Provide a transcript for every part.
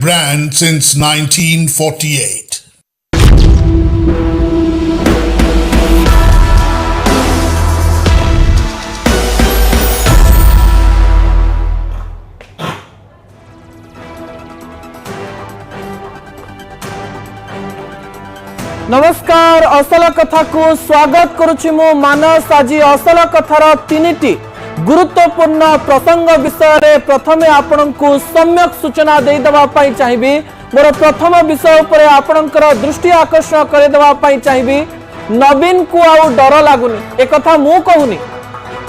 brand since 1948. नमस्कार असल कथा को स्वागत करुछि मु मानस। आज असल कथार तीनिटी गुरुत्वपूर्ण प्रसंग विषय रे प्रथमे आपण को सम्यक सूचना दे देबा पई चाहिबी। मोर प्रथम विषय उपरे आपणकर दृष्टि आकर्षण करे देबा पई चाहिबी। नवीन को आउ डर लागुनी ए कथा मु कहूनी,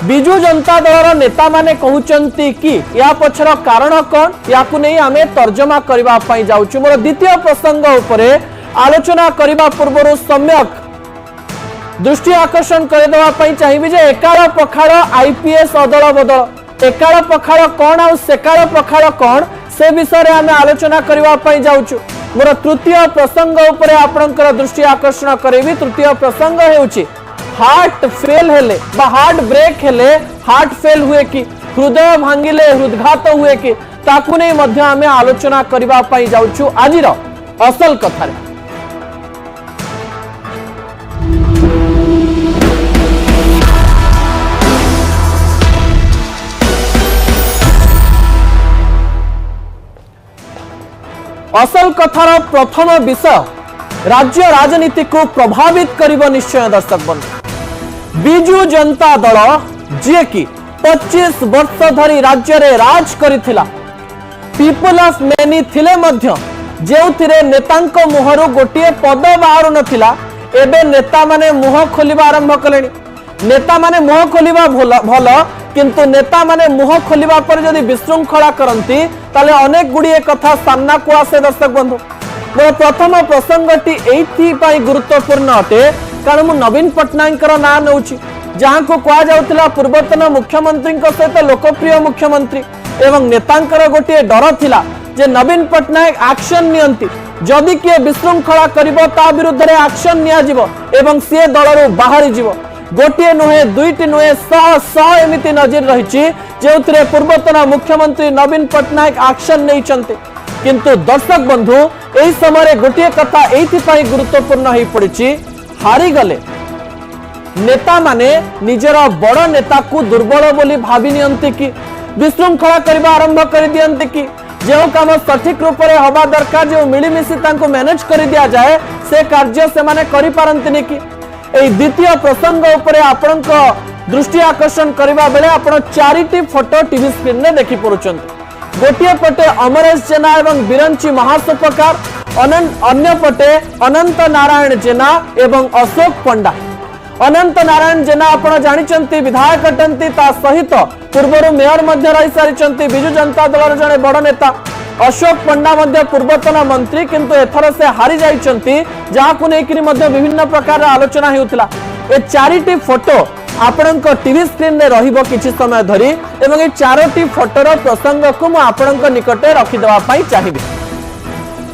बिजु जनता दलर नेता माने कहउचंती कि या पछर कारण कोन, याकु नै आमे तर्जमा करबा पई जाउछु। मोर द्वितीय प्रसंग उपरे आलोचना करबा पूर्व सम्यक दृष्टि आकर्षण करदेवाई चाहिए जे एकाल पखाड़ आईपीएस अदल बदल, एकाल पखाड़ कौन आ सेकाल पखाड़ कौन से विषय में आम आलोचना करने जाऊँ। मोर तृतीय प्रसंग उपरे आपणकर दृष्टि आकर्षण करेबी। तृतीय प्रसंग हेउची हार्ट फेल हेले बा हार्ट ब्रेक हेले हार्ट फेल हुए कि हृदय भांगिले हृदघात हुए कि ताकू नहीं मध्य आम आलोचना करने जाऊँ आज असल कथार। असल कथार प्रथम विषय राज्य राजनीति को प्रभावित करिबो निश्चय। दर्शक बंधु, बिजु जनता दल जे कि 25 वर्ष धरी राज्य रे राज करिथिला, पीपल ऑफ मेनी थिले मध्य जेउथिरे नेतांक मुहरु गोटिए पद बाहर नथिला, एबे नेता माने मुह खोलिबा आरंभ कलेनी। नेता माने मुह खोलिबा भल, किंतु नेता माने मुह खोलिबा पर जदि विशृंखला करंती ताले अनेक गुड़िए कथा सामना को आसे। दर्शक बंधु, मोर प्रथम प्रसंगटी एथि पई गुरुत्वपूर्ण अटे कारण मु नवीन पटनायक ना नौछि, जहां को कहा जाउतला पूर्वतन मुख्यमंत्री सहित लोकप्रिय मुख्यमंत्री एवं नेतांकर गोटे डर थिला जे नवीन पटनायक एक्शन नियंती, जदि किए विशृंखला करिवो ता विरुद्ध रे एक्शन निया जिवो एवं से दलरु बाहरी जिवो। गोटे नुहे दुईटी नुहे शह शह एमिति नजर रही जो पूर्वतन मुख्यमंत्री नवीन पटनायक एक्शन नहीं चंते। किंतु दर्शक बंधु, एही समय गोटे कथा एइथिपाई गुरुत्वपूर्ण हो पड़ी, हारी गले नेता माने निजर बड़ नेता को दुर्बल बोली भावी नियंती कि विशृंखला करबा आरंभ कर दियंती कि जो काम सठिक रूप से हवा दरकार जो मिलमिशी तांको मैनेज कर दिया जाए से कार्य से माने करि पारंतिनी कि। एई द्वितीय प्रसंग उपरे आपणक दृष्टि आकर्षण करबा बेले आपण चारिटी फोटो टीवी स्क्रीन ने देखि परुचंती। गोटिए पटे अमरेश जेना एवं बिरंची महासुपकार, अन्य पटे अनंत नारायण जेना एवं अशोक पंडा। अनंत नारायण जेना आपण जानिचंती विधायक अटंती, ता सहित पूर्वरु मेयर मध्य रही सारिचंती, बिजु जनता दलर जने बड़ नेता। अशोक पंडा मध्य पूर्वतन मंत्री, किंतु एथर से हारी जाइचंती, जहां नेकिनी मध्य विभिन्न प्रकार आलोचना हेउतला। ए चारिटी फोटो आपणक टीवी स्क्रीन रे रहिबो किछि समय धरी एवं ए चारोटी फोटोर प्रसंग को मु आपणक निकटे रखि देबा पई चाहिबी।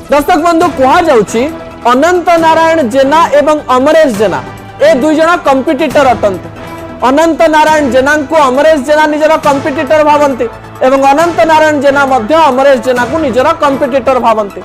दर्शक बंधु, कहा जाउची अनंत नारायण जेना एवं अमरेश जेना ए दुई जण कंपिटिटर अटंती। अनंत नारायण जेना को अमरेश जेना निजर कंपिटिटर भावंती एवं अनंत नारायण जेना मध्य अमरेश जेना को निजर कंपिटिटर भावंती।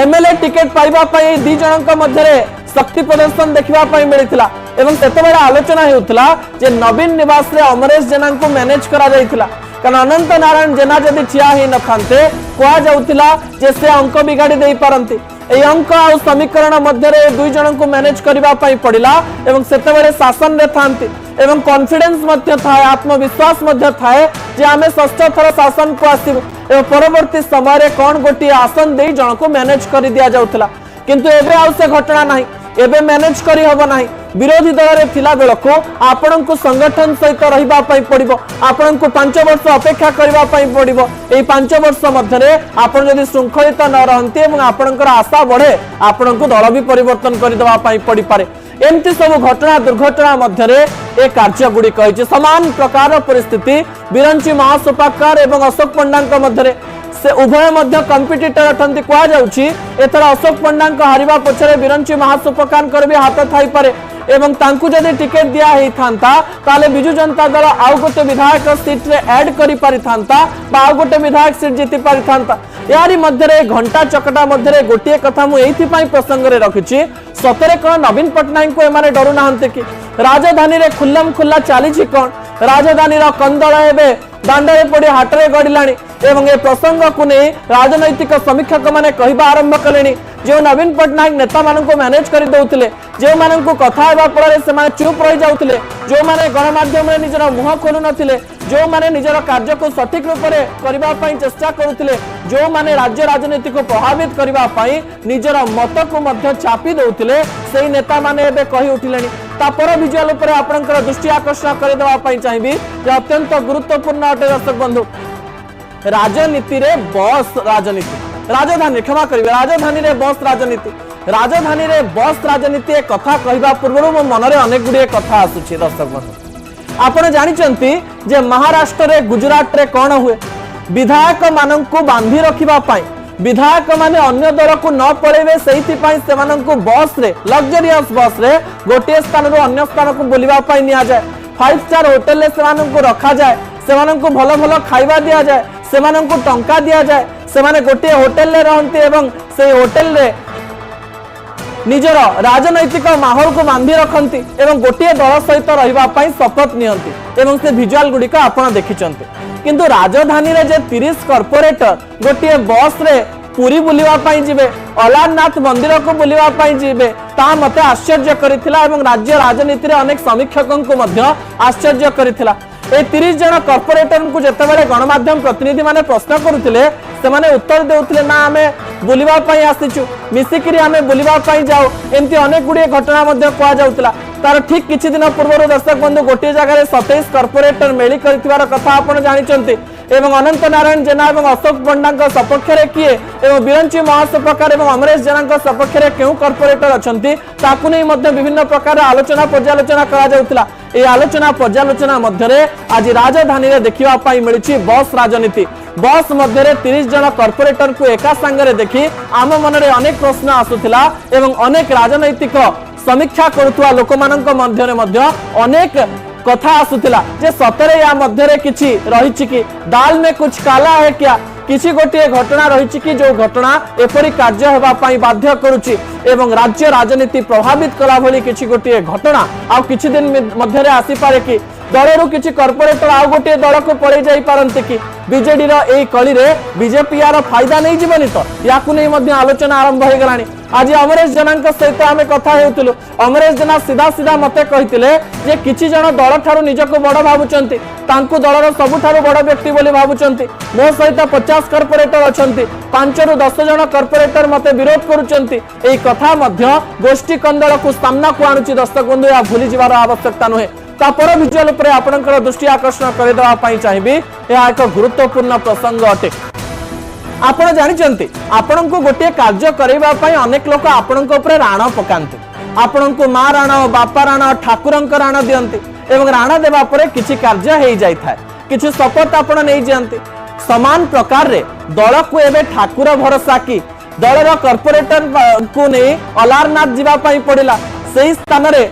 एमएलए टिकेट पाइबा पई दी जनक मध्य शक्ति प्रदर्शन देखिबा पई मिलिथिला एवं सेतेबेला आलोचना हेउथिला जे नवीन निवास रे अमरेश जेना को मैनेज करा जाइथिला, कारण अनंत नारायण जेना जदि ठिया ही न थांते कहा जाउथिला जे से अंक बिगाड़ी देई पारंती। ए अंक आ समीकरण मध्य रे दुई जन को मैनेज करबा पई पड़िला एवं सेतेबेले शासन रे थांती एवं कॉन्फिडेंस मध्य थाए, आत्मविश्वास मध्य थाए जे आमे षष्ठ थर शासन को आसीबु एवं परवर्ती समय रे कोन गोटी आसन देई जन को मैनेज कर दिया जाउथला। किंतु एबे आउ से घटना नाही, एबे मैनेज करी हबो नाही। विरोधी दल रे थिला बेलको आपण को संगठन सहित रहिबा पई पड़िबो, आपण को 5 वर्ष अपेक्षा करबा पई पड़िबो। एई 5 वर्ष मध्य रे आपण जदि शृंखलित न रहंती एवं आपणकर आशा बढ़े आपण को दल भी परिवर्तन कर देबा पई पड़ी पारे। एमती सब घटना दुर्घटना मध्य रे ए कार्य गुडी कहिछि। समान प्रकार परिस्थिति बिरंची महासुपाकार एवं अशोक पंडा मध्य रे, से उभय मध्य कंपिटिटर अटंती। कहा जाउछि एथर अशोक पंडा हारिबा पछरे बिरंची महासुपकार भी हाथ थाई पारे एवं तांकु जदि टिकेट दिया ही थांता ताले बिजु जनता दल आउ गोटे विधायक सीट रे ऐड करि पारि थांता बा आउ गोटे विधायक सीट जीति पारि थांता। यारी मध्य घंटा चकटा मध्य गोटे कथा मुझे प्रसंग में रखी सतरे कौन नवीन पट्टनायक को एमाने डरू ना कि राजधानी रे खुल्लम खुल्ला चली कौन राजधानी कंदल एवं दांडे पड़ी हाटरे गड़िलानी एवं ए प्रसंग को नहीं राजनैतिक समीक्षक मैंने कहवा आरंभ कले जो नवीन पट्टनायक नेता मानक मैनेज कर दौले जो मानक कथा फल से चुप रही जाते जो मैंने गणमाध्यम निजर मुह खोलु नथिले जो माने निजर कार्य को सठिक रूप से करने चेष्टा करुले जो माने राज्य राजनीति को प्रभावित करने निजर मत को मध्य चापी दौले से नेता माने एबे कही उठिले तापर विजुअल उपर आपनकर दृष्टि आकर्षण करदेवाई चाहिए अत्यंत गुरुत्वपूर्ण अटे दर्शक बंधु राजनीति रे बस राजनीति राजधानी क्षमा करेंगे राजधानी रे बस राजनीति राजधानी रे बस राजनीति कथा कहवा पूर्व मो मन में अनेक गुड़िए कथा आसुची दर्शक बंधु आपण जानते जे महाराष्ट्र रे गुजरात रे कौन हुए विधायक मानन को बांधी रखिबा पाई विधायक माने अन्य दल को न पळेबे सेहिति पाई सेमानन को बस रे लग्जरियस बस रे गोटे स्थान रो अन्य स्थान को बुलिबा पाई निया जाय 5 स्टार होटल ले सेमानन को रखा जाय सेमानन को भलो भलो खाइबा दिया जाय सेमानन को टंका दिया जाय सेमाने गोटे होटल ले रहंती एवं से होटल रे निजर राजनैतिक माहौल को बांधी रखती एवं गोटे दल सहित रही शपथ नियंती एवं से भिजुआल गुड़िक आपण देखिचंती किंतु राजधानी रे जे 30 कॉर्पोरेटर गोटे बस रे पुरी बुलिवा पाई जिबे अलारनाथ मंदिर को बुलिवा पाई जिबे ता मते आश्चर्य करिथिला एवं राज्य राजनीति रे अनेक समीक्षकों को मध्य आश्चर्य करिथिला ए 30 जन कॉर्पोरेटर को जेतेबेले गणमाध्यम प्रतिनिधि माने प्रश्न करुथिले से माने उत्तर देउथिले ना आमे बुलिवा पाई आसीचु मिसिकिरी आमे बुलिवा पाई जाऊ एमती अनेक गुड़िए घटना मध्य कहा जाउतला तार ठीक किछि दिन पूर्व दर्शक बंधु गोटे जगह 27 कॉर्पोरेटर मेली करथिबार कथा आपण जानिचंती एवं अनंत नारायण जेना एवं अशोक पंडा सपक्ष रे किए एवं बिरंची महासप्रकार एवं अमरेश जेना सपक्ष रे केउ कॉर्पोरेटर अछंती ताकु नै मध्य विभिन्न प्रकार आलोचना पर्यालोचना करा जाउतला ए आलोचना पर्यालोचना मध्य आज राजधानी रे देखिबा पाई मिलिछि बस राजनीति बस मध्य 30 जन कॉर्पोरेटर को एका संगे देखी आम मन में अनेक प्रश्न आसुथिला एवं अनेक राजनैतिक समीक्षा करुवा लोक मानक मध्य अनेक कथा आसुथिला जे सतरे या मध्य किछि रहिछि कि दाल में कुछ काला है क्या किसी गोटे घटना रही कि जो घटना एपरी कार्य हेबा पाई बाध्य करुछि एवं राज्य राजनीति प्रभावित कला भली किसी गोटे घटना आ किछि दिन मध्य आसी पारे कि दलरू किछि कॉर्पोरेटर आ गोटे दल को पड़े जाई पारंते कि बीजेडी रो एई कली रे बीजेपी यार फायदा नहीं जीवनी तो याकु नहीं मध्य आलोचना आरंभ हो गलानी आज अमरेश जेना सहित आम कथा हेउतिलु अमरेश जेना सीधा सीधा मते कहितिले जे किछि जन दल ठारू निजको बड़ भाबुचंती तांकु दलर सबुठारू बड़ व्यक्ति बोली भाबुचंती मो सहित 50 कॉर्पोरेटर अछंती 5 रु 10 जन कॉर्पोरेटर मते विरोध करूचंती एई कथा मध्य गोष्ठी कंदल को सामना को आणुची दर्शक बंधु या भूली जिवार आवश्यकता नहे तापर विजुअल उपर आपनकर दृष्टि आकर्षण करदेवा पाई चाहिबी या एक गुरुत्वपूर्ण प्रसंग अटे आपण जानिचंती आपण को गोटे कार्य करबा पाई अनेक लोक आपण को ऊपर राण पकांती आपण को मां राण बापा राण ठाकुरंक राण दियंती एवं राण देबा परे किछि कार्य हेई जाय थाए किछि शपथ आपण नै जानती समान प्रकार रे दल को एबे ठाकुर भरोसा की दलर कॉर्पोरेटर को नै अलारनाथ जीवा पाई पड़िला सेही स्थान रे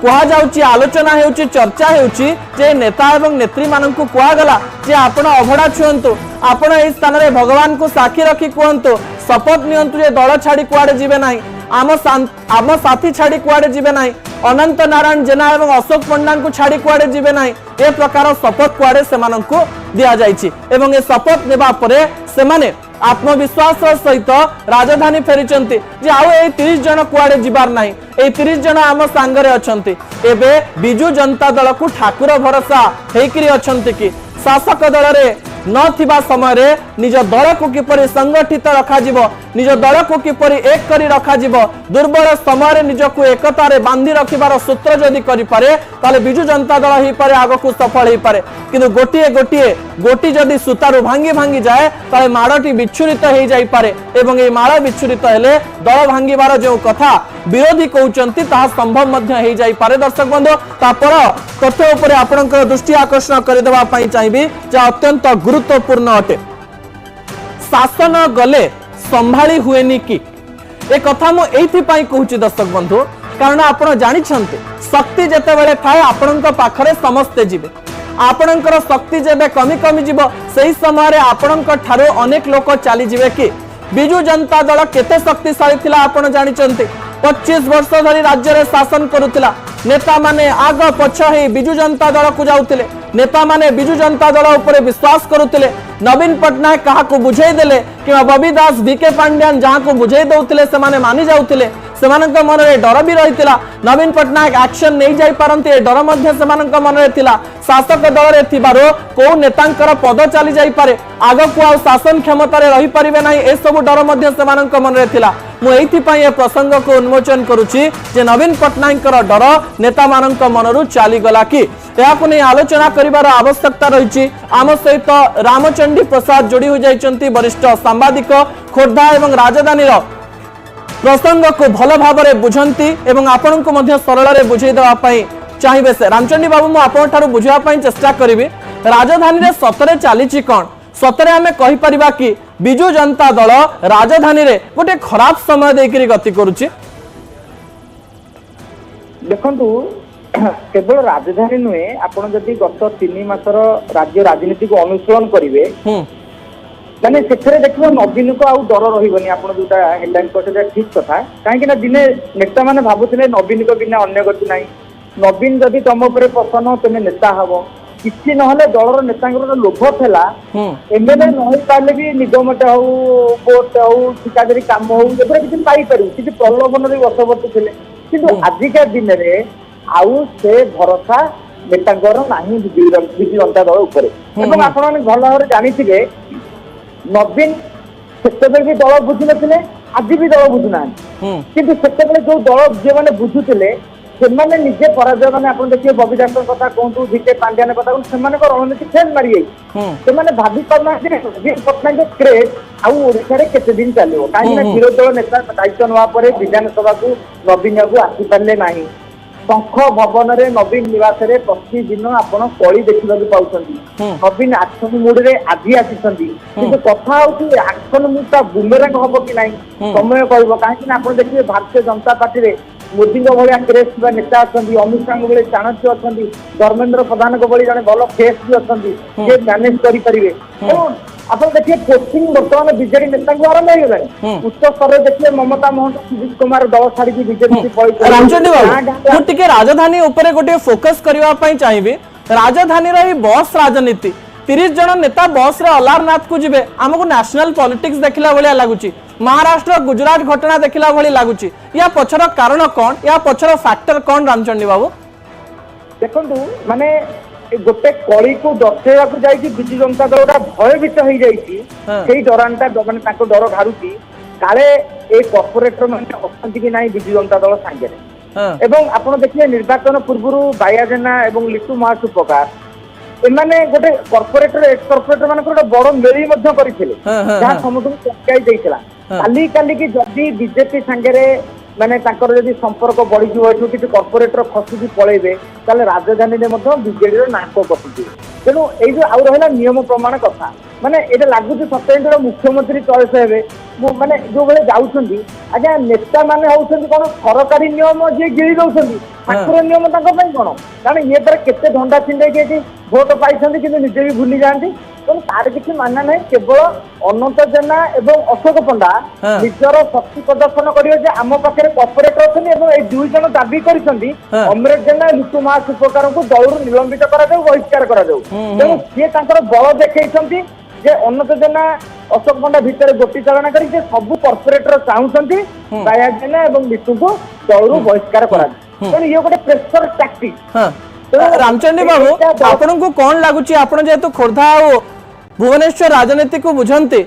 कहा जाउची आलोचना हेउची चर्चा हेउची जे नेता एवं नेत्री माननकु कहा गला जे आपण अभडा छुअंतु आपण एई स्थान रे भगवान को साक्षी रखी कहंतु शपथ नियंतु जे दल छाड़ी कुआडे जिवे नाही आम साथी छाड़ी कुआडे जिवे नाही अनंत नारायण जेना एवं अशोक पंडा को छाड़ी कुआडे जिवे नाही ए प्रकार शपथ कुआडे सेमाननकु दिया जायछि एवं ए शपथ नेबा परे सेमाने आत्मविश्वास सहित राजधानी फेरिचंती जे आउ ए 30 जन कुआडे जिबार नाही ए 30 जन आम सांगरे अछंती एबे बिजू जनता दल को ठाकुर भरोसा हेकरी अछंती कि शासक दल रे न थिबा समय रे निज दल को किपरि संगठित रखा जिवो निज दल को किपरि एक करी रखा जिवो दुर्बल समय रे निज को एकता रे बांधी रखिबार सूत्र जदि करि पारे ताले बिजू जनता दल ही पारे आगो को सफल ही पारे किंतु गोटी जदि सुतारु भांगी भांगी जाए ताले माड़टी विच्छुरित हो जाई पारे एवं ए माड़ विच्छुरित हेले दल भांगीबार जो कथा विरोधी कहउचंती ताहा संभव मध्य हो जाई पारे दर्शक बंधु तापर तथ्य उपरे आपनकर दृष्टि आकर्षण करदेवा पाई चाहिबी जे अत्यंत गुरुत्वपूर्ण अटे शासन गले संभाली हुएनी कि ए कथा मु एथि पाई कहूची दर्शक बंधु कारण आपण जानिछंते शक्ति जेते बेले थाए आपनक पाखरे समस्ते जिवे आपणकर शक्ति जेबे कमी कमी जीव सही समय आपणकर ठारो अनेक लोक चली जिवे कि बिजु जनता दल केते शक्तिशाली थिला आपण जानिचंती 25 वर्ष धरी राज्य रे शासन करुथिला नेता माने आग पछ हे बिजु जनता दल को जाउथिले नेता माने बिजु जनता दल ऊपर विश्वास करुथिले नवीन पटनायक कहा को बुझाई देले कि बबी दास बीके पांड्यान जहां को बुझाई दउथिले से माने मानि जाउथिले सेमानक मन रे डर भी रहितिला नवीन पटनायक एक्शन नहीं जाई पारंती डर मध्य सेमानक मन रे थिला शासक दल रे थिबारो को नेतांकर पद चली जाई पारे आग को आ शासन क्षमता रे रही परिबे नाही ए सब डर मध्य सेमानक मन रे थिला मु एथि पई ए प्रसंग को उन्मोचन करूची जे नवीन पटनायकर डर नेता मानक मनरु चली गला कि याकु नै आलोचना करिवार आवश्यकता रहिछि आम सहित रामचंडी प्रसाद जोड़ी हो जाइचंती वरिष्ठ सांबादिक खोर्धा एवं राजधानी प्रसंग को भल भाव में बुझंती एवं आपण को मध्य सरल रे बुझाई देवा पई चाहिए से रामचंडी बाबू मु आपण ठारू बुझावा पई चेष्टा करिवि राजधानी रे सतरे चलीछि कोन सतरे आमे कहि परिबा कि बिजु जनता दल राजधानी रे गोटे खराब समय देकरी गति करूछि देखंतु केवल राजधानी नुहे आपण जदि गत 3 मासर राज्य राजनीति को अनुसरण करिवे माने सेथरे देखिबो नवीन को आउ डर रहिबनी आपण जोटा हेडलाइन करते ठीक कथा काहे ना दिने नेता माने भाबुथिले नवीन को बिना अन्य गति नाही नवीन जदि तम ऊपर पसंद तमे नेता हबो किछि नहले दलर नेतांकर लोभ थेला एमएलए नहै पाले भी निगमटे हो बोट हो ठिकादारी काम हो जेबरे किछि पाई पारु किछि प्रलोभन रे वशवर्ती थिले किंतु आजिका दिन रे आउ से भरोसा नेतांकर नाही बिजु जनता दल ऊपर एवं आपण माने भल भाବରେ जानिथिबे नवीन सेतेबेले भी दल बुझी नथिले आज भी दल बुझुना किंतु सेतेबेले जो दल जे माने बुझुथिले सेमाने निजे पराजय माने आपण देखिए बबी दास कथा कहतु जीके पांड्यान कथा सेमाने को रणनीति फेल मारी गई सेमाने भाभी करना जे पटनायक क्रेज आउ ओडिसा रे केते दिन चलियो काहे ना विरोधी दल नेता दायित्व नवा परे विधानसभा को नवीन को आसी पारले नाही शंख भवन रे नवीन निवास रे प्रतिदिन आपण कଳି देखिବାକୁ पाउछंती नवीन एक्शन मूड रे आधी आसीछंती किंतु कथा होती एक्शन मूड ता बुमेरंग हबो कि नाही समय कहबो काहे कि आपण देखिए भारतीय जनता पार्टी रे मोदी को भलिया क्रेस बा नेता अछंती अमित शाह भले चाणक्य अछंती धर्मेंद्र प्रधान को भली जने भलो फेस भी अछंती जे मैनेज करि परिबे आपण देखिए पोस्टिंग वर्तमान बीजेडी नेता को आरंभ हो गलानी उच्च स्तर देखिए ममता मोहन सुजीत कुमार दल छाड़ी बीजेपी पळि रामचंडी बाबू टिके राजधानी ऊपर गोटे फोकस करबा पई चाहिबे राजधानी रे बस राजनीति 30 जन नेता बस रे अलारनाथ को जिबे हमको नेशनल पॉलिटिक्स देखला भलिया लागुची महाराष्ट्र गुजरात घटना देखला भली लागुची या पछर कारण कोन या पछर फैक्टर कोन रामचंडी बाबू देखंतु माने गोटे कड़ी को दर्शेवा को जाई बिजु जनता दल भयभीत हो जाई डरानटा माने ताको डर घारुची काले ए कॉर्पोरेटर माने अछंती कि नाही बिजु जनता दल सांगे एवं आपण देखिए निर्वाचन पूर्व बाया जेना एवं लिटू महासुपकार एमाने गोटे कॉर्पोरेटर एक्स कॉर्पोरेटर माने गोटे बड़ मेरी मध्य करिथिले जहा समुद्र चकाई देइतला काली काली कि जदी बीजेपी सांगे माने ताकर जदी संपर्क बढ़ी जिवो एठु किछि कॉर्पोरेटर खसुकी पळेबे ताले राजधानी रे मध्य बीजेडी रो नाको कटुची तेनु एई जो आउ रहला नियम प्रमाण कथा माने एटा लागुची सत्येंद्र मुख्यमंत्री चॉइस हेबे माने जो बेले जाउछंदी आज्ञा नेता माने होउछंदी कोन सरकारी नियम जे गिरी दउछंदी ठाकुर नियम ताको पई कोन कारण ये तर केते ढंडा छिंडे के भोट पाइछंदी किंतु निजे भी भूली जांती तो तार किछि मानना नै केवल अनंत जेना एवं अशोक पंडा निजर शक्ति प्रदर्शन करियो जे आम पाखे कॉर्पोरेटर अछन एवं ए दुई जन दाबी करिसंदी अमरेश जेना लिटू महासुपकार को दलरू निलंबित करा जाऊ बहिष्कार करा जाऊ तेणु सी तांकर बल देखैछंती जे अनंत जेना अशोक पंडा भितर गोटी चालना करी जे सब कॉर्पोरेटर चाहुछंती बाया जेना एवं लिटू को दलरू बहिष्कार करा तेणु ये गोटे प्रेशर टैक्टिक रामचंडी बाबू आपन को कौन लागुची आपन जेतु खोर्धा और भुवनेश्वर राजनीति को बुझंती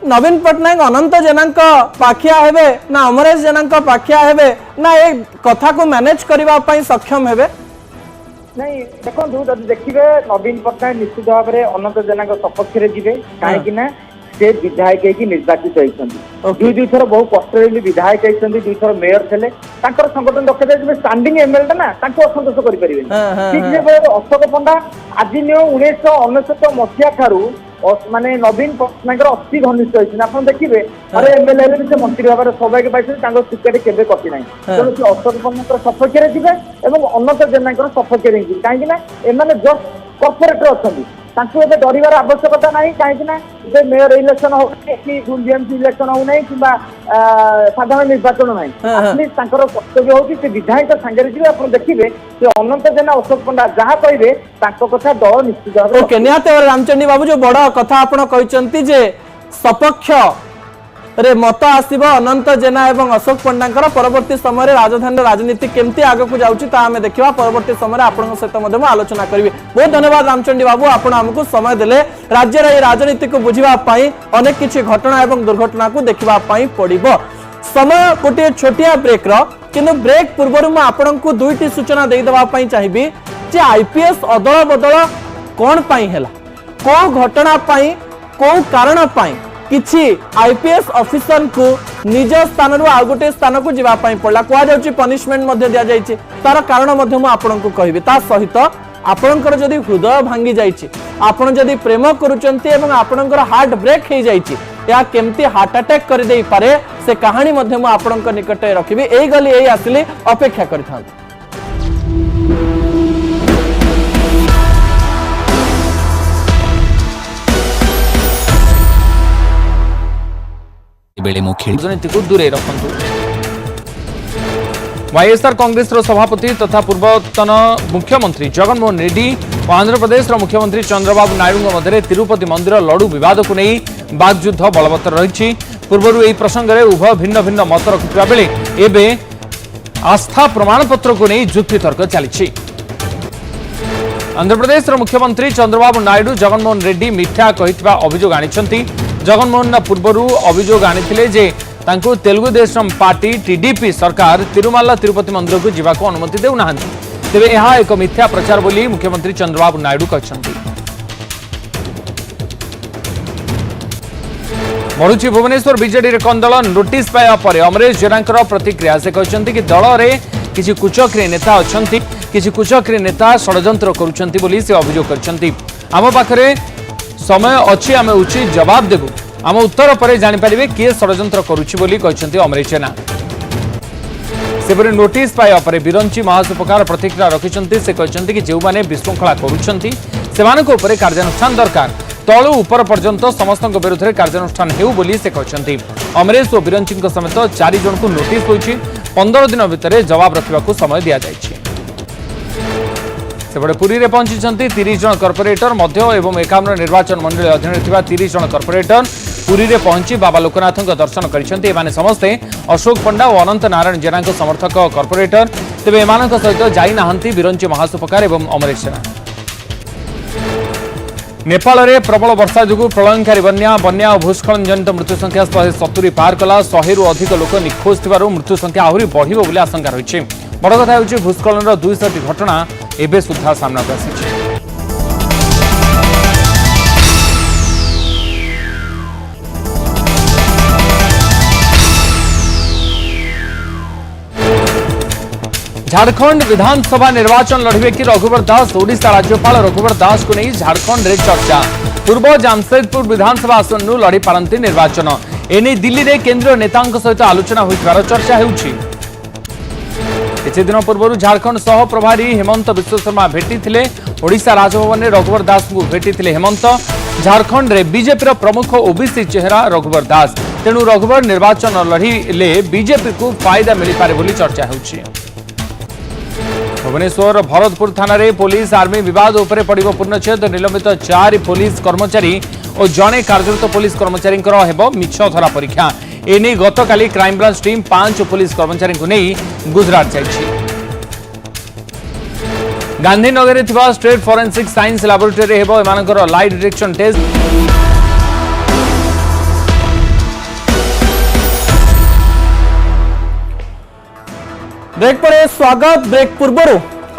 नवीन पटनायक अनंत जेनांक पाखिया हेबे ना अमरेश जेनांक पाखिया हेबे ना ए कथा को मैनेज करबा पई सक्षम हेबे नहीं देखो जब देखिए नवीन पटनायक निश्चित भाव में अनंत जेना सपक्ष में जीवे कहीं से विधायक होगी निर्वाचित होती दुई दुई थर बहु कष्ट विधायक होती दुई थर मेयर थे संगठन रखे स्टांडिंग एमएलए ना असंतोष करें ठीक अशोक पंडा आज नियो 1999 मसीहा ठारू माने नवीन पट्टनायक अति घनिष्ठ होती आप देखिए अरे एमएलए से मंत्री भाव सौभाग्य पाई टिकेट केवे कटि ना तेणु से अशोक पट्टनायक सपक्ष थे अनंत जेना सपक्ष कहीं एम जस्ट कर्पोरेटर अच्छा डर आवश्यकता ना कहीं मेयर इलेक्शन हो कि बीएमसी इलेक्शन हो ना कि साधारण निर्वाचन ना एटलिस्ट कर्तव्य हो कि विधायक सांगे जी आप देखिए अनंत जेना अशोक पंडा जहाँ कहे कथा दल निश्चित ओके निहाती रामचंडी बाबू जो बड़ कथा आपण कहते जे सपक्ष रे मत आसीबो अनंत जेना एवं अशोक पंडांकर परवर्ती समय राजधानी राजनीति केमती आगे को जाउची ता हमें देखिबा परवर्ती समय आपन सहित मध्यम आलोचना करिवे। बहुत धन्यवाद रामचंडी बाबू आपण हमकु समय देले राज्य रे राजनीति को बुझिबा पई अनेक किछि घटना एवं दुर्घटना को देखिबा पई पड़िबो। समय गोटे छोटिया ब्रेक रो किंतु ब्रेक पूर्व मु आपन को दुईटी सूचना दे दबा पई चाहिबी जे आईपीएस अदल बदल कोन पई हैला को घटना पई को कारण पई किछि आईपीएस ऑफिसर को निज स्थान रु आ गोटे स्थान को जीवा पई पड़ला कोआ जाउची पनिशमेंट मध्ये दिया जाइछि तार कारण मध्ये मु आपन को कहबी ता सहित आपनकर जदी हृदय भांगी जाइछि आपन जदी प्रेम करूचंती एवं आपनकर हार्ट ब्रेक हे जाइछि या केमती हार्ट अटैक कर देई पारे से कहानी मध्ये मु आपनकर निकट रखिबी एई गली एई आसिली अपेक्षा करथां। राजनीति को दूरे रखु। वाईएसआर कांग्रेस सभापति तथा पूर्वतन मुख्यमंत्री जगनमोहन रेड्डी और आंध्र प्रदेश मुख्यमंत्री चंद्रबाबू नायडू मध्य तिरुपति मंदिर लड़ू विवाद को नहीं बागयुद्ध बलवत्तर रही। पूर्व यह प्रसंग में उभय भिन्न भिन्न मत रखुवा बेले एबे आस्था प्रमाणपत्र को नहीं युक्तितर्क चली। आंध्र प्रदेश मुख्यमंत्री चंद्रबाबू नायडू जगनमोहन रेड्डी मिथ्या कहितबा अभियोग आनिछंती। जगनमोहन पूर्वर अभियोग आनिथिले जे तांको तेलुगु देशम पार्टी टीडीपी सरकार तिरुमाला तिरुपति मंदिर को जीवाको अनुमति देउना तेबे यह एक मिथ्या प्रचार बोली मुख्यमंत्री चंद्रबाबू नायडू कहछंती। मरुची भुवनेश्वर बीजेडी रे कंदल नोटिस पाया पर अमरेश जेनांकर प्रतिक्रिया से कहछंती कि दल रे किछि कुचक्री नेता अछंती किछि कुचक्री नेता षडयंत्र करूछंती बोली से अभियोग करछंती। आम पाखरे समय अच्छी आम उचित जवाब देबू आम उत्तर पर जानीपारे किए षडयंत्र करुच्ची बोली कहते अमरेश जेना। सेपरि नोटिस पाया पर बिरंची महासुपकार प्रतिक्रिया रखिंट से कहते कि जो मैंने विशृंखला कर कार्यानुष्ठान दरकार तलु ऊपर पर्यंत समस्त विरुद्ध में कार्यानुष्ठान हेउ बोली से कहते। अमरेश और बिरंची समेत 4 जन को नोटिस होइछि 15 दिन भितर जवाब रखा समय दि जाइछि। सेपटे पुरी रे पहुंची 30 जन कॉर्पोरेटर मध्य एवं 51 निर्वाचन मंडल अधीन 30 जन कॉर्पोरेटर पुरी रे पहुंची बाबा लोकनाथ दर्शन करछन्ते। एमाने समस्ते अशोक पंडा और अनंत नारायण जेना समर्थक कॉर्पोरेटर तेबे एमानक सहित जाई नाहंती बिरंची महासुपकार एवं अमरेश जेना। नेपाल रे प्रबल वर्षा जुगु प्रलयंकारी बन्या और भूस्खलन जनित मृत्यु संख्या 170 पार कला 100 रु अधिक लोक निखोज थिबारु मृत्यु संख्या आहुरी बढ़िबो बोली आशंका रहिछि। बड़ कथा होछि भूस्खलन 200टी घटना एबे सुद्धा सामना आसिछि। झारखंड विधानसभा निर्वाचन लड़े कि रघुवर दास ओडिशा राज्यपाल रघुवर दास को नहीं झारखंड रे चर्चा। पूर्व जामशेदपुर विधानसभा आसन लड़ी पारती निर्वाचन एने दिल्ली रे केंद्रीय नेता सहित आलोचना होइथिबार चर्चा हेउछि। किछि दिन पूर्व झारखंड सह प्रभारी हेमंत विश्व शर्मा भेटी ओडिशा राजभवन में रघुवर दास को भेटी हेमंत। झारखंड रे बीजेपी प्रमुख ओबीसी चेहरा रघुवर दास तेणु रघुवर निर्वाचन लड़िले बीजेपी को फायदा मिल पारे बोली चर्चा हेउछि। भुवनेश्वर भरतपुर थाना रे पुलिस आर्मी विवाद उपरे पड़िबो पूर्णच्छेद निलंबित 4 पुलिस कर्मचारी और जड़े कार्यरत पुलिस कर्मचारी मिछ धरा परीक्षा एने गतकाली क्राइमब्रांच टीम 5 पुलिस कर्मचारी को नहीं गुजरात जाइछि। गांधीनगर रे थिबा स्टेट फोरेंसिक साइंस लैबोरेटरी हेबो एमानकर लाई डिटेक्शन टेस्ट। ब्रेक पर स्वागत। ब्रेक पूर्व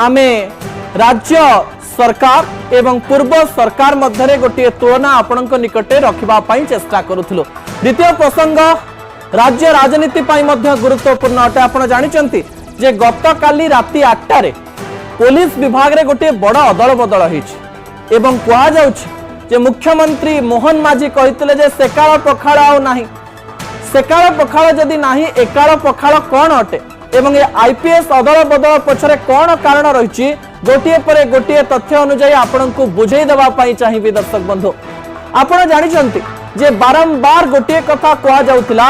आमे राज्य सरकार एवं पूर्व सरकार मध्य गोटे तुलना आपण निकटे रखा चेष्टा करूँ। द्वितीय प्रसंग राज्य राजनीति गुरुत्वपूर्ण अटे। आपण जानिचंती जे गतकाली राति 8 पुलिस विभाग रे गोटे बड़ अदल बदल होइछि एवं कहा जाउछि जे मुख्यमंत्री मोहन माझी कहते जे सेकाल पखाल आउ नाही सेकाल पखाल जदि नाही एकाल पखाल कौन अटे एवं आईपीएस अदल बदल पछरे कौन कारण रही गोटे पर गोटे तथ्य अनुसार आपण को बुझे देवा चाहिए दर्शक बंधु आपण जानी जे बारंबार गोटे कथा कह जाउतिला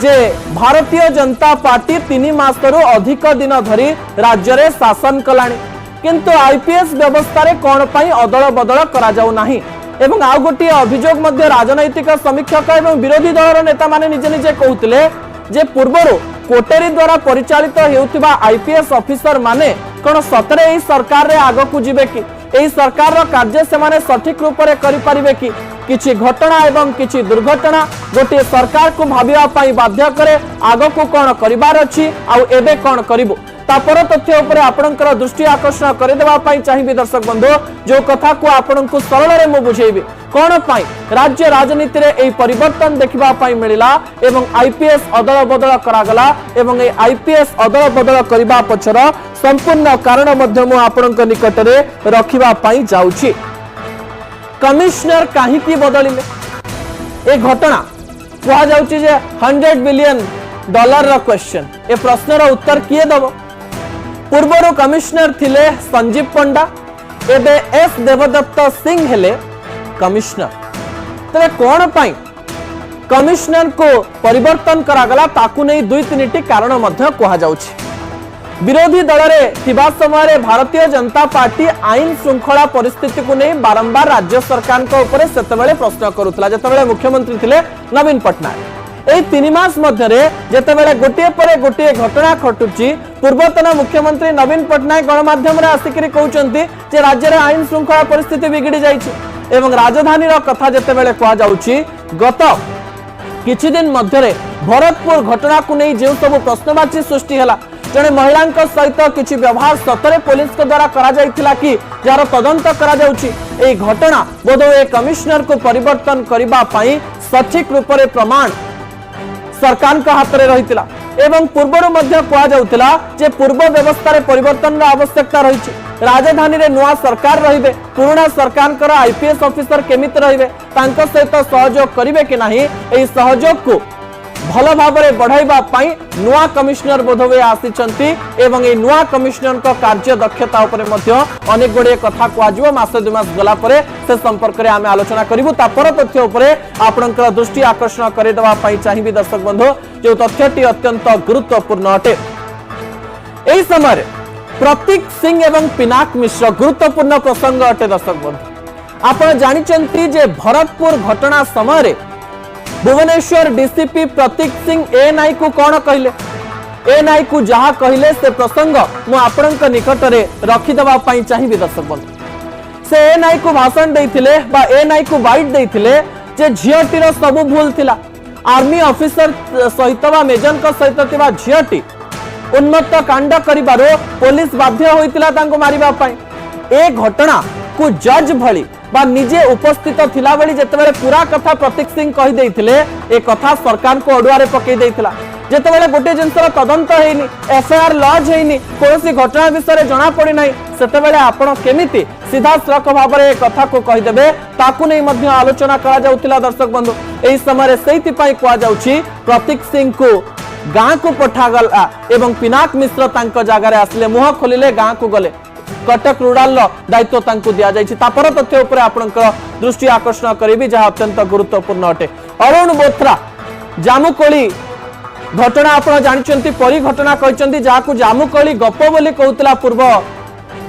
जे भारतीय जनता पार्टी 3 मासरू अधिक दिन धरी राज्य रे शासन कलानी किंतु आईपीएस व्यवस्था रे कौन पाई अदल बदल करा जाउ नाही एवं आउ गोटे अभियोग मध्य राजनैतिक समीक्षक एवं विरोधी दलर नेता माने निजे निजे कहउतिले जे पूर्वरो कोटेरी द्वारा परिचालित हेउतिबा आईपीएस ऑफिसर माने कोन सतरे एही सरकार रे आगो को जिवे कि एही सरकार रो कार्य से माने सठिक रूप रे करि परिबे कि किछि घटना एवं किछि दुर्घटना गोटे सरकार को भाबिया पाई बाध्य करे आगो को कोन करिबार अछि आ एबे कोन करिबो तापर तथ्य उपरे आपणकर दृष्टि आकर्षण कर देवा पाई चाहिए दर्शक बंधु जो कथा को आपण को सरल रे मु बुझेबी कोन पाई राज्य राजनीति रे एई परिवर्तन देखिबा पाई मिलिला एवं आईपीएस अदल बदल करागला एवं ए आईपीएस अदल बदल करिबा पछर संपूर्ण कारण मध्य मु आपणक निकट रे रखिबा पाई जाउछि कमिश्नर काहे की बदलिले ए घटना कहा जाउछि जे $100 बिलियन रो क्वेश्चन ए प्रश्न रो उत्तर किए दबो पूर्वर कमिश्नर थिले संजीव पंडा एबे एस देवदत्त सिंह हेले कमिश्नर तबे कोन पाई कमिश्नर को परिवर्तन करागला ताकू नै 2-3 कारण मध्य कहा जाउछि विरोधी दल रे थिबा समय रे भारतीय जनता पार्टी आईन श्रृंखला परिस्थिति को नै बारंबार राज्य सरकार को ऊपर सेतेबेले प्रश्न करूतला जेतेबेले मुख्यमंत्री थिले नवीन पटनायक एई 3 मास मध्य रे जेतेबेले गोटे पर गोटे घटना घटुची पूर्वतन मुख्यमंत्री नवीन पटनायक गणमाध्यम रे आसिकरी कहउचंती जे राज्य रे आईन श्रृंखला परिस्थिति बिगड़ी जाईची एवं राजधानी रो कथा जेतेबेले कहा जाउची गत किछि दिन मध्य रे भरतपुर घटना को नै जे सब प्रश्नवाची सृष्टि हला जने महिला सहित किछि व्यवहार सतरे पुलिस के द्वारा करा जाइथिला कि जार तदंत करा जाउची एई घटना बोधवे कमिश्नर को परिवर्तन करिबा पाई सठिक रूप रे प्रमाण सरकार का हाथ में रही एवं पूर्वर मध्य कहा जाउतिला जे पूर्व व्यवस्था रे परिवर्तन आवश्यकता रही राजधानी रे नुआ सरकार रहिबे पुराना सरकार कर आईपीएस ऑफिसर केमित रहिबे तांको सहित सहयोग करिवे कि नाही एई सहयोग को भल भाव में बढ़ाइबा पाई नुआ कमिश्नर बोधवे आसीचंती एवं ए नुआ कमिश्नर को कार्य दक्षता उपरे मध्य अनेक गुड़े कथा कहजिवो मास 2 मास गला परे से संपर्क रे आमे आलोचना करिवु तापर तथ्य उपरे आपनकर दृष्टि आकर्षण करे देबा पाई चाहिबी दर्शक बंधु जो तथ्यटी अत्यंत गुरुत्वपूर्ण अटे एही समय प्रतीक सिंह एवं पिनाक मिश्र गुरुत्वपूर्ण प्रसंग अटे दर्शक बंधु आपण जानिचंती जे भरतपुर घटना समय रे भुवनेश्वर डीसीपी प्रतीक सिंह एएनआई को कौन कहले एएनआई को जहा कहले से प्रसंग मु आपणक निकट रे रखि देबा पई चाहिबी दर्शक बंधु से एएनआई को भाषण देथिले बा एएनआई को बाइट देथिले जे झियटीर सब भूल थिला आर्मी ऑफिसर सहित बा मेजर को सहित थिबा झियटी उन्मत्त कांड करिबारो पुलिस बाध्य होइतिला तांको मारिबा पई ए घटना को जज भली बा निजे उपस्थित थिला बेली जेतेबेले पूरा कथा प्रतीक सिंह कहि देथिले ए कथा सरकार को अडुआ रे पकई देथिला जेतेबेले गोटे जिंसर तदंत हेइनी एफआईआर लॉज हेइनी कोनोसी घटना विषय जणा पड़ी नाही सेतेबेले आपण केमिति सीधा सड़क भाव में कथा को कहि देबे ताकू नै मध्य आलोचना करा जाउतिला दर्शक बंधु एही समय रे सेहिति पई कहा जाउची प्रतीक सिंह को गां को पठा गला एवं पिनाक मिश्र तांको जागा रे आसले मुह खोलिले गां को गले कटक रूराल दायित्व तांको दिया जायछि तापर तथ्य ऊपर आपनकर दृष्टि आकर्षण करिबी जहा अत्यंत गुरुत्वपूर्ण अटे अरुण बोथरा जामुकोली घटना आपण जानिचंती परी घटना कहचंती जाकू जामुकोली गप बोली कहउतला पूर्व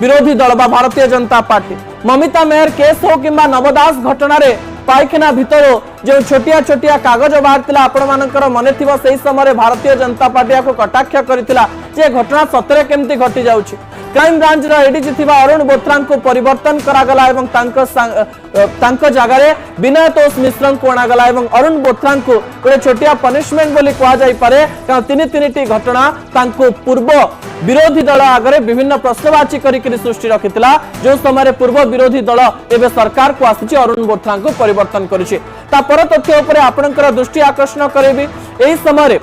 विरोधी दल बा भारतीय जनता पार्टी ममिता मेहर केस हो किंबा नवदास घटना रे पाइखाना भितर जो छोटिया छोटिया कागज बाहर आपण मानकर मने थिबो सेही समय भारतीय जनता पार्टी को कटाक्ष करथिला जे घटना सतरे केमती घटी जाउछि क्राइम ब्रांच रा एडीजी थिबा अरुण बोथरा को परिवर्तन करागला एवं तांको जगह रे विनय तोष मिश्र को अणागला एवं अरुण बोथरा को गोटे छोटिया पनिशमेंट बोली कहा जाई पारे कारण तीन घटना तांको पूर्व विरोधी दल आगे विभिन्न प्रश्नवाची करिकरी सृष्टि रखिथिला जो समय पूर्व विरोधी दल एबे सरकार को आसीछि अरुण बोथरा को परिवर्तन करिछि तापर तथ्य ऊपर आपनकर दृष्टि आकर्षण करेबी एही समय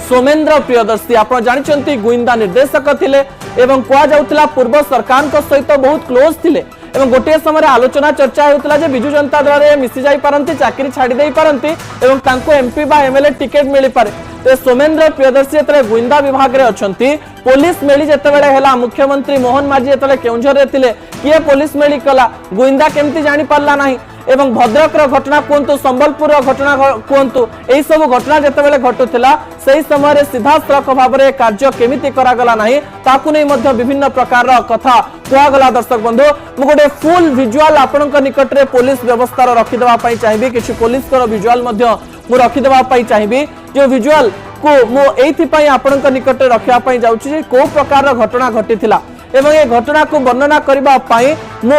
सोमेन्द्र प्रियदर्शी आप जानते गुइंदा निर्देशक थिले एवं कह जाउतिला पूर्व सरकार को सहित बहुत क्लोज थिले एवं गोटे समय आलोचना चर्चा होता जे बिजु जनता दल रे मिसी जाई पारंती चाकरी छाड़ी देई पारंती एवं तांको एमपी बा एमएलए टिकेट मिली पारे तो सोमेन्द्र प्रियदर्शी जेतले गुइंदा विभाग रे अछंती पुलिस मेली जेतेबेले हेला मुख्यमंत्री मोहन माझी जेतले केउंझर रे थिले किए पुलिस मेली कला गुइंदा केमती जानि पारला नाही एवं भद्रक घटना कहतु संबलपुर घटना कहतु यही सब घटना जितेबाला घटुला से समय सीधासख भाव में कार्य केमिति करागला नहीं ताकू नहीं मध्य विभिन्न प्रकार कथा कहगला दर्शक बंधु मु गोटे फुल विजुआल आपण निकट में पुलिस व्यवस्था रखिदेवाई चाहिए किसी पुलिस विजुआल मु रखिदेवाई चाहिए जो विजुआल को मुझे आपण निकट में रखापी जाऊँगी कौ प्रकार घटना घटी एवं ये घटना को वर्णना करने मु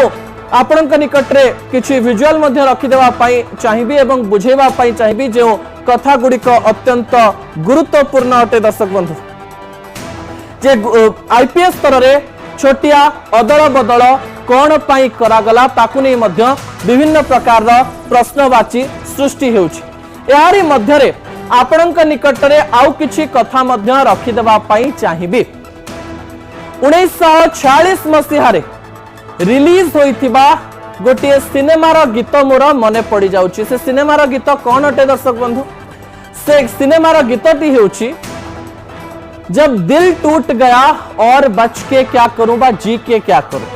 आपण निकट में किसी विजुआल रखिदेवाई चाहिए एवं बुझेवाई चाहिए जो कथा गुड़िक अत्यंत गुरुत्वपूर्ण अटे दर्शक बंधु जे आईपीएस स्तर में छोटिया अदल बदल कौन पाई करागला ताकू नहीं मध्य विभिन्न प्रकार प्रश्नवाची सृष्टि होउछि मध्य आपण निकट में आउ किछि कथा मध्य रखिदेवाई चाहिए 1946 मसीह रिलीज होइथिबा गोटे सिनेमार गीत मोर मने पड़ जाउछि से सिनेमार गीत कौन अटे दर्शक बंधु से सिनेमार गीतटी होउछि जब दिल टूट गया और बच के क्या करूं बा जी के क्या करूं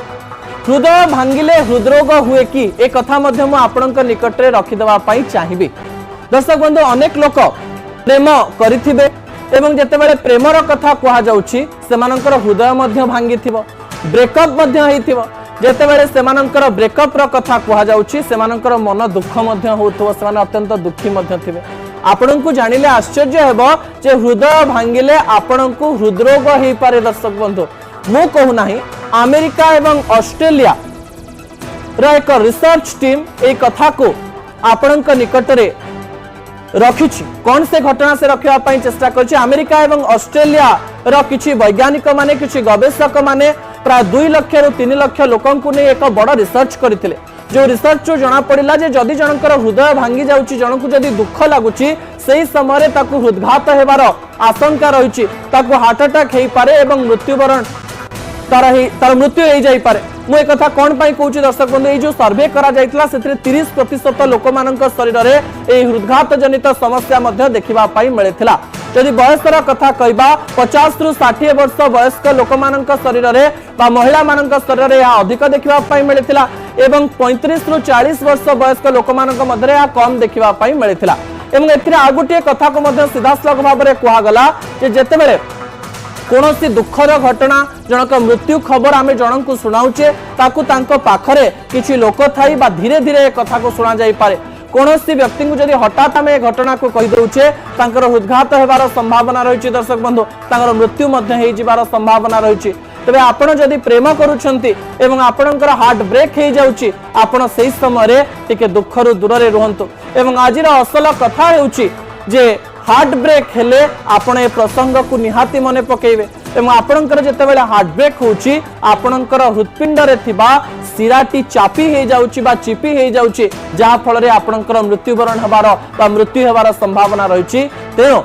हृदय भांगिले हृदरोग हुए कि ए कथा मध्य मु आपणक निकट रे रखिदेवा पई चाहिबी दर्शक बंधु अनेक लोक प्रेम करिथिबे एवं जेतेबेले प्रेमर कथा कहा जाउछि सेमानकर हृदय मध्य भांगिथिबो ब्रेकअप मध्य हेइथिबो जेतेबेले सेमानकर ब्रेकअप र कथा कहा जाउछि सेमानकर मन दुख मध्य होउथबो सेमान अत्यंत दुखी मध्य थिबे आपणको जानिले आश्चर्य हेबो जे हृदय भांगिले आपणको हृदरोग हेइ पारे दर्शक बंधु मु कहू नाही अमेरिका एवं ऑस्ट्रेलिया र एक रिसर्च टीम ए कथा को आपणक निकट रे रखिछि कौन से घटना से रखिया पई चेष्टा करछि अमेरिका एवं ऑस्ट्रेलिया र किछि वैज्ञानिक माने किछि गवेषक माने प्राय 2 लाख रु 3 लाख लोकन को ने एक बड़ रिसर्च करथिले जो रिसर्च जना पड़िला जे जदि जनकर हृदय भांगी जाउछि जनकु जदि दुख लागुछि सेही समय ताकु हृदघात हेबार आशंका रहिछि ताकु हार्ट अटैक हेइ पारे एवं मृत्युवरण तार मृत्यु हो जाई पारे मु एक कथा कोन पई कहूची दर्शक बंधु ए जो सर्वे करा जायतला सेतरे 30% लोक मानक शरीर रे ए हृदघात जनित समस्या मध्ये देखिबा पई मिलेथिला यदि वयस्कर कथा कहबा 50 रु 60 वर्ष वयस्क लोक मानक शरीर रे बा महिला मानक शरीर रे अधिक देखिबा पई मिलेथिला एवं 35 रु 40 वर्ष वयस्क लोक मानक मध्ये रे कम देखिबा पई मिलेथिला एवं एथिरे आ गुटिए कथा को मध्ये सीधासलख भाव रे कुआ गला जे जेतेबेले कोनोसी दुखर घटना जनक मृत्यु खबर आमे जनक को सुनाउचे ताकू तांको पाखरे किछि लोक थाई बा धीरे धीरे कथा को सुना जाई पारे कोनोसी व्यक्ति को जदि हठात आमे घटना को कहि दउचे तांकर हृदघात हेबार संभावना रहिछि दर्शक बंधु तांकर मृत्यु मध्ये हेइ जिबार संभावना रहिछि तबे आपण जदि प्रेम करूछंती एवं आपणकर हार्ट ब्रेक हेइ जाउछि आपण सेहि समय रे टिके दुखरु दूर रे रहंतु एवं आजिर असल कथा हेउछि जे हार्ट ब्रेक हेले आपण ए प्रसंग को निहाती मने पकेइबे एवं आपणकर जेतेबेले हार्ट ब्रेक होउछि आपणकर हृदपिंड रे थिबा सिराटी चापी हे जाउछि बा चिपी हे जाउछि जहा फल रे आपणकर मृत्युवरण हेबार बा मृत्यु हेबार संभावना रहिछि तेनो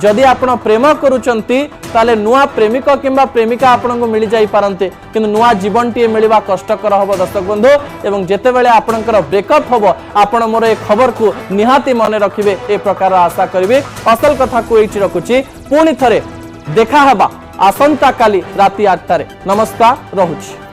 जदि आपण प्रेम करूचंती ताले नुआ प्रेमिक किंबा प्रेमिका आपन को मिल जाई पारंते किंतु नुआ जीवन टी मिलवा कष्टकर हबो दर्शक बंधु एवं जेते बेले आपनकर ब्रेकअप हबो आपण मोर ए खबर को निहाती मने रखिबे ए प्रकार आशा करिवे असल कथा को एछि रखुची पुनी थरे देखा हबा आसंता काली राती 8 टारे नमस्कार रहुची।